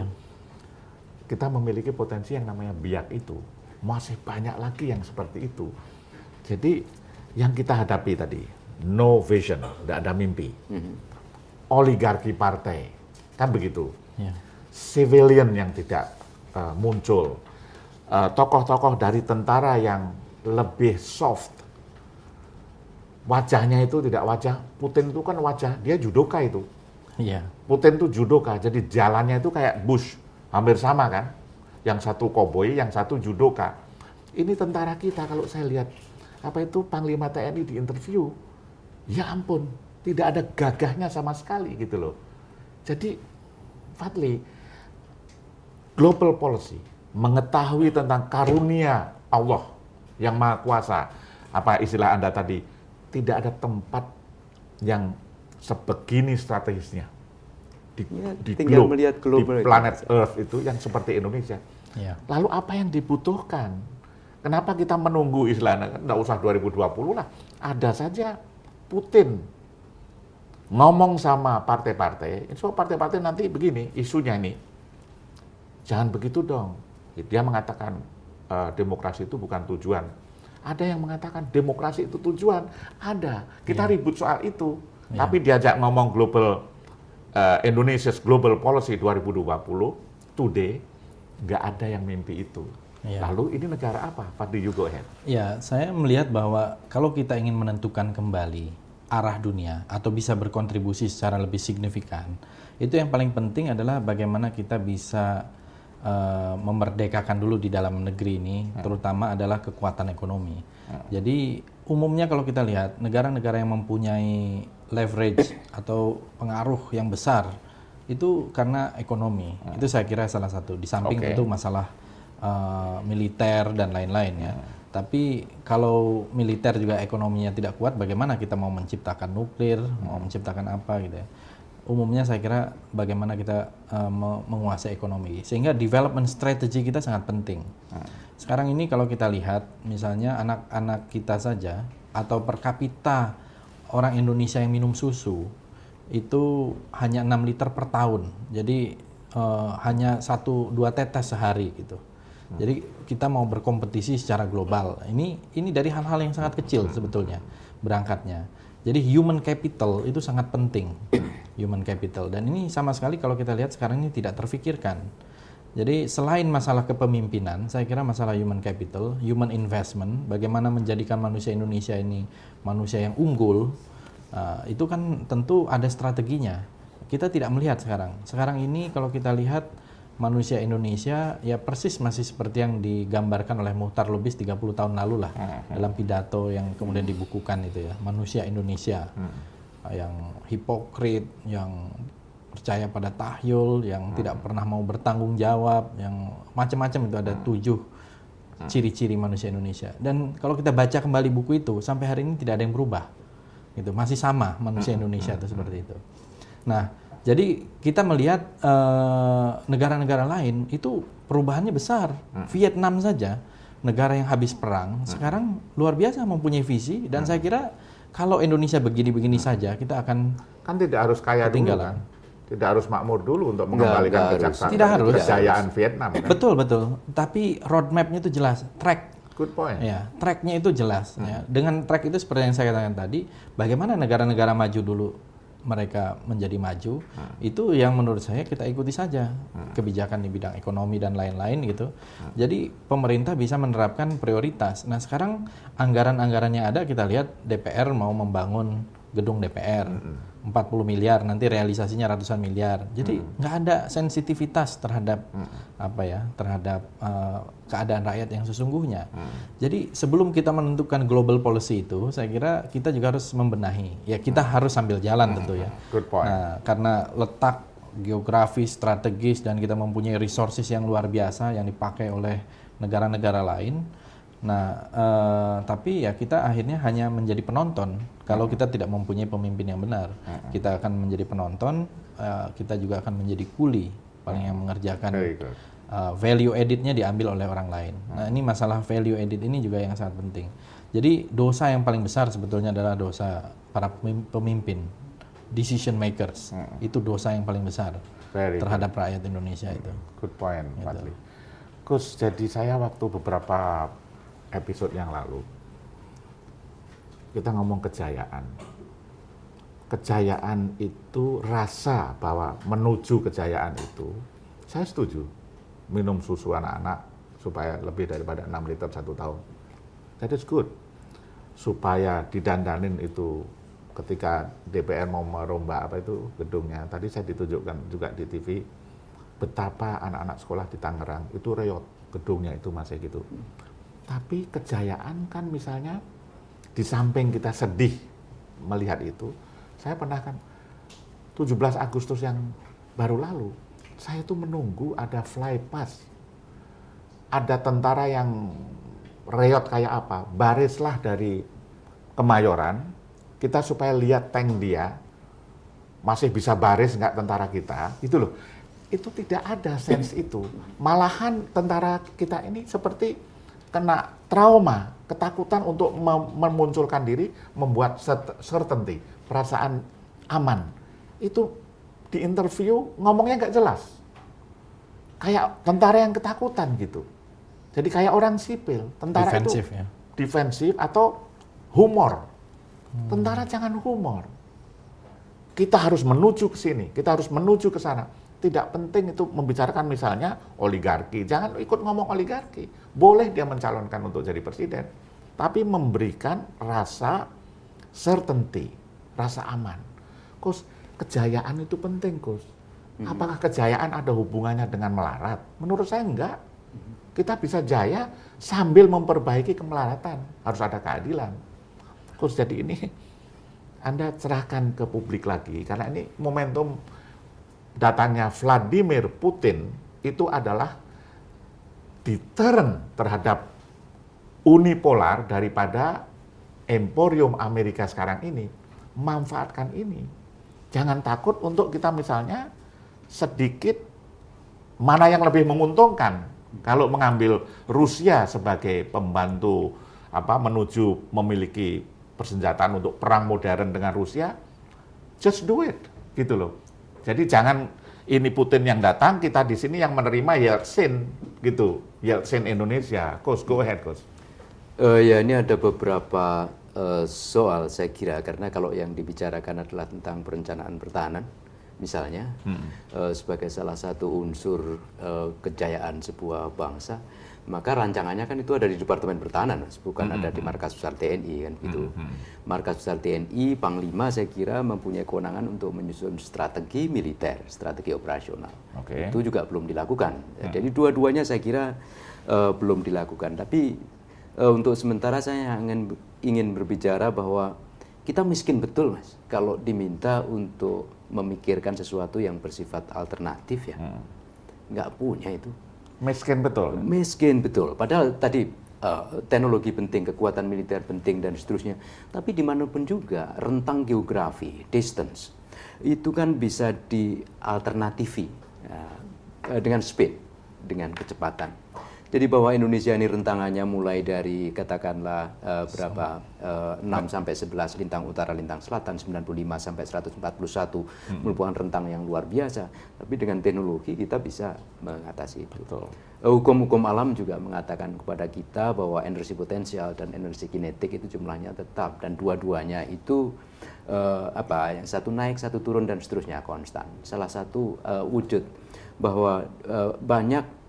Kita memiliki potensi yang namanya Biak itu. Masih banyak lagi yang seperti itu. Jadi yang kita hadapi tadi, no vision, tidak ada mimpi. Oligarki partai, kan begitu. Civilian yang tidak muncul. Tokoh-tokoh dari tentara yang lebih soft. Wajahnya itu tidak wajah, Putin itu kan wajah, dia judoka itu. Putin itu judoka, jadi jalannya itu kayak Bush. Hampir sama kan, yang satu koboi, yang satu judoka. Ini tentara kita kalau saya lihat, Panglima TNI di interview, ya ampun, tidak ada gagahnya sama sekali gitu loh. Jadi, Fadli, global policy, mengetahui tentang karunia Allah yang Maha Kuasa, apa istilah Anda tadi, tidak ada tempat yang sebegini strategisnya. Di tinggal globe, melihat global di planet Earth itu yang seperti Indonesia. Lalu apa yang dibutuhkan? Kenapa kita menunggu istilahnya? Nggak usah 2020 lah. Ada saja Putin ngomong sama partai-partai. So partai-partai nanti begini isunya ini. Jangan begitu dong. Dia mengatakan demokrasi itu bukan tujuan. Ada yang mengatakan demokrasi itu tujuan. Ada. Kita ribut soal itu. Tapi diajak ngomong global Indonesia's Global Policy 2020 today nggak ada yang mimpi itu. Lalu ini negara apa? Fadli, you go ahead. Ya, saya melihat bahwa kalau kita ingin menentukan kembali arah dunia atau bisa berkontribusi secara lebih signifikan, itu yang paling penting adalah bagaimana kita bisa memerdekakan dulu di dalam negeri ini, terutama adalah kekuatan ekonomi. Jadi umumnya kalau kita lihat negara-negara yang mempunyai leverage atau pengaruh yang besar itu karena ekonomi. Itu saya kira salah satu. Di samping tentu masalah militer dan lain-lain ya. Tapi kalau militer juga ekonominya tidak kuat, bagaimana kita mau menciptakan nuklir, mau menciptakan apa gitu ya. Umumnya saya kira bagaimana kita menguasai ekonomi. Sehingga development strategy kita sangat penting. Sekarang ini kalau kita lihat misalnya anak-anak kita saja atau per kapita orang Indonesia yang minum susu itu hanya 6 liter per tahun. Jadi hanya 1-2 tetes sehari gitu. Jadi kita mau berkompetisi secara global. Ini dari hal-hal yang sangat kecil sebetulnya berangkatnya. Jadi human capital itu sangat penting. Human capital. Dan ini sama sekali kalau kita lihat sekarang ini tidak terfikirkan. Jadi selain masalah kepemimpinan, saya kira masalah human capital, human investment, bagaimana menjadikan manusia Indonesia ini manusia yang unggul, itu kan tentu ada strateginya. Kita tidak melihat sekarang. Sekarang ini kalau kita lihat manusia Indonesia ya persis masih seperti yang digambarkan oleh Muhtar Lubis 30 tahun lalu lah dalam pidato yang kemudian dibukukan itu ya, manusia Indonesia yang hipokrit, yang percaya pada tahyul, yang tidak pernah mau bertanggung jawab, yang macam-macam itu ada 7 ciri-ciri manusia Indonesia. Dan kalau kita baca kembali buku itu sampai hari ini tidak ada yang berubah, gitu masih sama manusia Indonesia itu seperti itu. Nah, jadi kita melihat negara-negara lain itu perubahannya besar. Vietnam saja, negara yang habis perang, sekarang luar biasa mempunyai visi. Dan saya kira kalau Indonesia begini-begini saja, kita akan tidak harus kaya dulu kan? Tidak harus makmur dulu untuk mengembalikan kejayaan Vietnam kan? Betul. Tapi roadmap-nya itu jelas, track. Good point. Ya, track-nya itu jelas. Ya. Dengan track itu seperti yang saya katakan tadi, bagaimana negara-negara maju dulu mereka menjadi maju, itu yang menurut saya kita ikuti saja kebijakan di bidang ekonomi dan lain-lain gitu. Jadi pemerintah bisa menerapkan prioritas. Nah sekarang anggaran-anggaran yang ada kita lihat DPR mau membangun gedung DPR 40 miliar, nanti realisasinya ratusan miliar. Jadi nggak ada sensitivitas terhadap terhadap keadaan rakyat yang sesungguhnya. Jadi sebelum kita menentukan global policy itu, saya kira kita juga harus membenahi. Ya kita harus sambil jalan tentu ya. Good point. Nah, karena letak geografis, strategis, dan kita mempunyai resources yang luar biasa yang dipakai oleh negara-negara lain. Nah, tapi ya kita akhirnya hanya menjadi penonton kalau kita tidak mempunyai pemimpin yang benar. Kita akan menjadi penonton, kita juga akan menjadi kuli paling yang mengerjakan value edit-nya diambil oleh orang lain. Nah, ini masalah value edit ini juga yang sangat penting. Jadi dosa yang paling besar sebetulnya adalah dosa para pemimpin, decision makers. Itu dosa yang paling besar terhadap rakyat Indonesia itu. Good point, Fadli. Gus, jadi saya waktu beberapa episode yang lalu kita ngomong kejayaan. Kejayaan itu rasa bahwa menuju kejayaan itu, saya setuju. Minum susu anak-anak supaya lebih daripada 6 liter 1 tahun. That is good. Supaya didandanin itu ketika DPR mau merombak gedungnya. Tadi saya ditunjukkan juga di TV betapa anak-anak sekolah di Tangerang itu reot, gedungnya itu masih gitu. Tapi kejayaan kan misalnya di samping kita sedih melihat itu, saya pernah kan 17 Agustus yang baru lalu, saya itu menunggu ada flypass, ada tentara yang reot kayak apa, barislah dari Kemayoran, kita supaya lihat tank dia, masih bisa baris nggak tentara kita, itu loh. Itu tidak ada sense itu, malahan tentara kita ini seperti kena trauma, ketakutan untuk memunculkan diri, membuat certainty, perasaan aman. Itu di interview ngomongnya nggak jelas. Kayak tentara yang ketakutan gitu. Jadi kayak orang sipil. Tentara defensif, itu defensif atau humor. Tentara jangan humor. Kita harus menuju ke sini, kita harus menuju ke sana. Tidak penting itu membicarakan misalnya oligarki. Jangan ikut ngomong oligarki. Boleh dia mencalonkan untuk jadi presiden. Tapi memberikan rasa certainty, rasa aman. Kus, kejayaan itu penting, Kus. Apakah kejayaan ada hubungannya dengan melarat? Menurut saya enggak. Kita bisa jaya sambil memperbaiki kemelaratan. Harus ada keadilan. Terus jadi ini Anda serahkan ke publik lagi, karena ini momentum datangnya Vladimir Putin itu adalah deterrent terhadap unipolar daripada emporium Amerika sekarang ini. Manfaatkan ini. Jangan takut untuk kita misalnya sedikit mana yang lebih menguntungkan. Kalau mengambil Rusia sebagai pembantu menuju memiliki persenjataan untuk perang modern dengan Rusia, just do it, gitu loh. Jadi jangan ini Putin yang datang, kita di sini yang menerima Yeltsin, gitu. Yeltsin Indonesia. Coach, go ahead, Coach. Ya, ini ada beberapa soal saya kira, karena kalau yang dibicarakan adalah tentang perencanaan pertahanan, misalnya, sebagai salah satu unsur kejayaan sebuah bangsa, maka rancangannya kan itu ada di Departemen Pertahanan, bukan ada di Markas Besar TNI kan gitu. Markas Besar TNI, Panglima saya kira mempunyai kewenangan untuk menyusun strategi militer, strategi operasional. Itu juga belum dilakukan. Jadi dua-duanya saya kira belum dilakukan. Tapi untuk sementara saya ingin berbicara bahwa kita miskin betul, Mas, kalau diminta untuk memikirkan sesuatu yang bersifat alternatif ya. Nggak punya itu. Miskin betul. Miskin betul. Padahal tadi teknologi penting, kekuatan militer penting dan seterusnya. Tapi dimanapun juga rentang geografi, distance, itu kan bisa dialternatifi dengan speed, dengan kecepatan. Jadi bahwa Indonesia ini rentangannya mulai dari katakanlah 6 sampai 11 lintang utara, lintang selatan, 95 sampai 141 merupakan rentang yang luar biasa. Tapi dengan teknologi kita bisa mengatasi itu. Hukum-hukum alam juga mengatakan kepada kita bahwa energi potensial dan energi kinetik itu jumlahnya tetap, dan dua-duanya itu yang satu naik, satu turun dan seterusnya konstan. Salah satu wujud bahwa banyak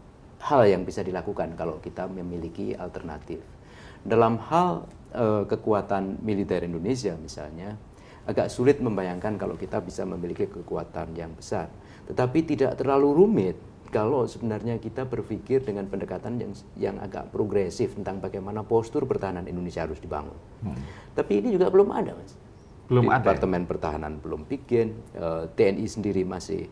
hal yang bisa dilakukan kalau kita memiliki alternatif. Dalam hal kekuatan militer Indonesia misalnya, agak sulit membayangkan kalau kita bisa memiliki kekuatan yang besar. Tetapi tidak terlalu rumit kalau sebenarnya kita berpikir dengan pendekatan yang agak progresif tentang bagaimana postur pertahanan Indonesia harus dibangun. Tapi ini juga belum ada, Mas. Belum ada. Departemen Pertahanan belum bikin, TNI sendiri masih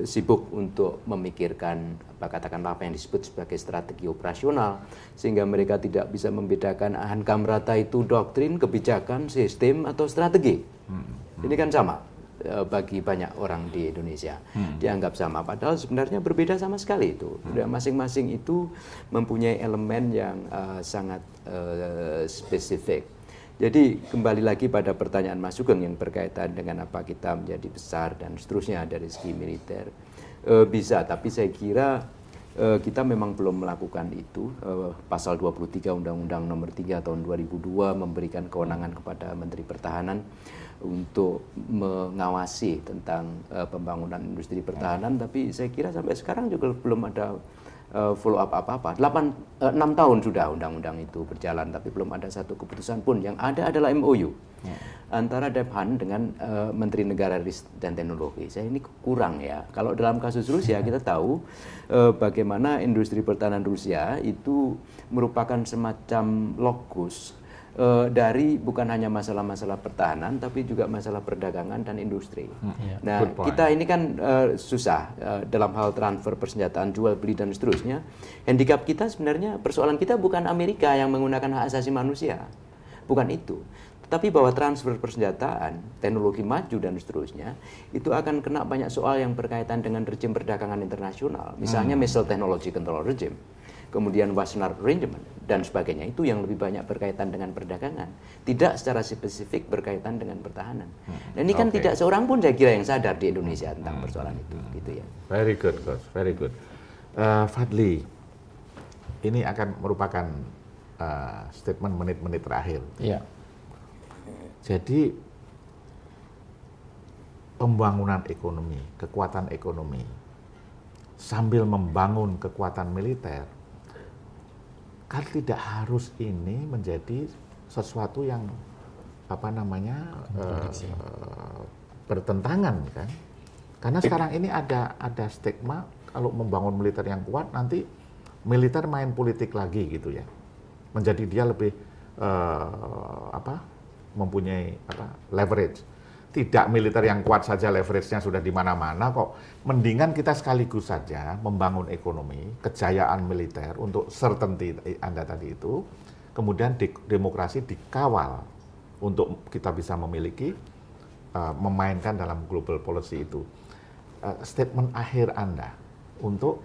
sibuk untuk memikirkan katakanlah apa yang disebut sebagai strategi operasional, sehingga mereka tidak bisa membedakan Hankam-Rata itu doktrin, kebijakan, sistem atau strategi. Ini kan sama bagi banyak orang di Indonesia, dianggap sama, padahal sebenarnya berbeda sama sekali itu. Masing-masing itu mempunyai elemen yang sangat spesifik. Jadi kembali lagi pada pertanyaan Mas Sugeng yang berkaitan dengan apa kita menjadi besar dan seterusnya dari segi militer. Bisa, tapi saya kira kita memang belum melakukan itu. Pasal 23 Undang-Undang Nomor 3 Tahun 2002 memberikan kewenangan kepada Menteri Pertahanan untuk mengawasi tentang pembangunan industri pertahanan, tapi saya kira sampai sekarang juga belum ada follow up apa-apa. 6 tahun sudah undang-undang itu berjalan, tapi belum ada satu keputusan pun. Yang ada adalah MOU antara Dephan dengan Menteri Negara Riset dan Teknologi. Saya ini kurang ya. Kalau dalam kasus Rusia kita tahu bagaimana industri pertahanan Rusia itu merupakan semacam lokus dari bukan hanya masalah-masalah pertahanan, tapi juga masalah perdagangan dan industri. Nah, kita ini kan susah dalam hal transfer persenjataan, jual beli dan seterusnya. Handicap kita sebenarnya, persoalan kita bukan Amerika yang menggunakan hak asasi manusia, bukan itu. Tetapi bahwa transfer persenjataan, teknologi maju dan seterusnya, itu akan kena banyak soal yang berkaitan dengan rezim perdagangan internasional. Misalnya Missile Technology Control Regime, kemudian Wassenaar Arrangement dan sebagainya, itu yang lebih banyak berkaitan dengan perdagangan, tidak secara spesifik berkaitan dengan pertahanan. Dan ini kan tidak seorang pun saya kira yang sadar di Indonesia tentang persoalan itu, gitu ya. Very good, Coach. Very good. Fadli, ini akan merupakan statement menit-menit terakhir. Iya. Jadi pembangunan ekonomi, kekuatan ekonomi, sambil membangun kekuatan militer, kan tidak harus ini menjadi sesuatu yang bertentangan kan. Karena sekarang ini ada stigma kalau membangun militer yang kuat nanti militer main politik lagi gitu ya. Menjadi dia lebih mempunyai leverage. Tidak militer yang kuat saja leverage-nya sudah di mana-mana kok. Mendingan kita sekaligus saja membangun ekonomi, kejayaan militer untuk certainty Anda tadi itu, kemudian demokrasi dikawal untuk kita bisa memiliki, memainkan dalam global policy itu. Statement akhir Anda untuk,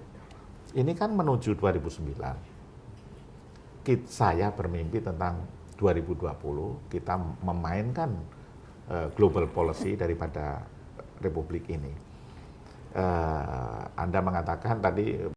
ini kan menuju 2009, saya bermimpi tentang 2020, kita memainkan global policy daripada republik ini. Anda mengatakan tadi